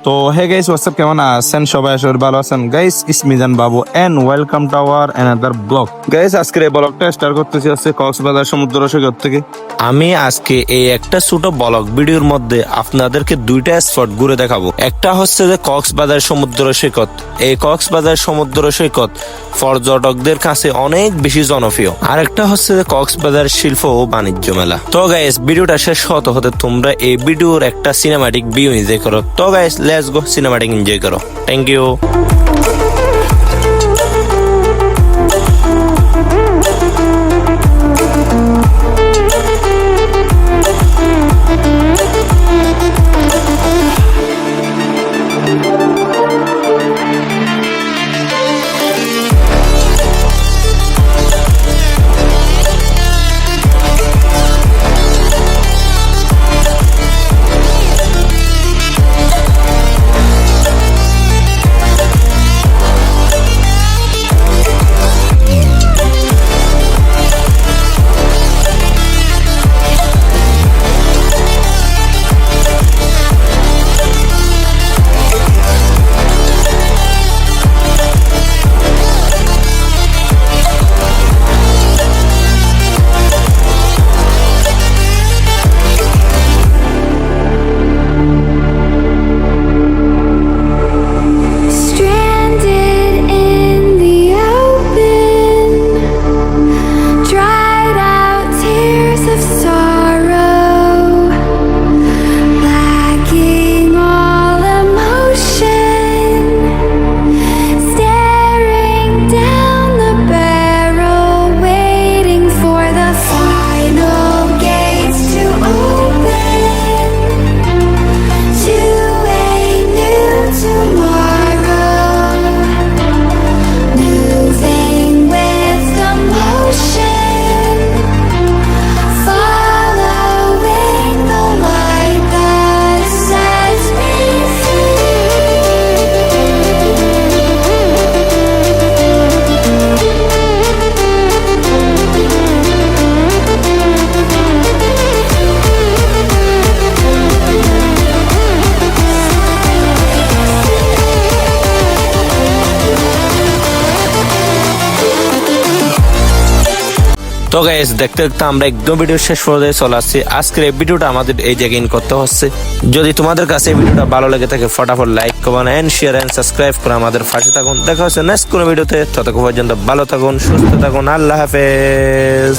তো hey guys WhatsApp, কেমন আছেন সবাই? আসলে ভালো আছেন গাইস। ইসমিজান বাবু and welcome to our another blog. Guys আজকে এই ব্লগটা স্টার্ট করতেছি হচ্ছে কক্সবাজার সমুদ্র সৈকত থেকে। আমি আজকে এই একটা ছোট ব্লগ ভিডিওর মধ্যে আপনাদেরকে দুইটা স্পট ঘুরে দেখাবো। একটা হচ্ছে যে কক্সবাজার সমুদ্র সৈকত। এই কক্সবাজার সমুদ্র সৈকত পর্যটকদের কাছে অনেক বেশি জনপ্রিয়। আর একটা হচ্ছে যে কক্সবাজার শিল্প ও বাণিজ্য মেলা। তো গাইস ভিডিওটা শেষ হতে হতে তোমরা এই ভিডিওর একটা সিনেমাটিক ভিউ এনজয় করো। তো guys let's go cinematic enjoy করো। Thank you. Stranded in the open, dried out tears of sorrow, lacking all emotion, staring down the barrel, waiting for the final gates to open to a new tomorrow, moving with the motion, following the light that sets me তো guys দেখতে দেখতে আমরা একদম video শেষ পর্যায়ে চলে আসছি। আজকের এই ভিডিওটা আমাদের এই জায়গায় ইন করতে হচ্ছে। যদি তোমাদের কাছে এই ভিডিওটা ভালো লেগে থাকে ফটাফট like comment and share and subscribe করে আমাদের পাশে থাকুন। দেখা হচ্ছে নেক্সট কোনো ভিডিওতে। ততক্ষণ পর্যন্ত ভালো থাকুন, সুস্থ থাকুন। আল্লাহ হাফেজ।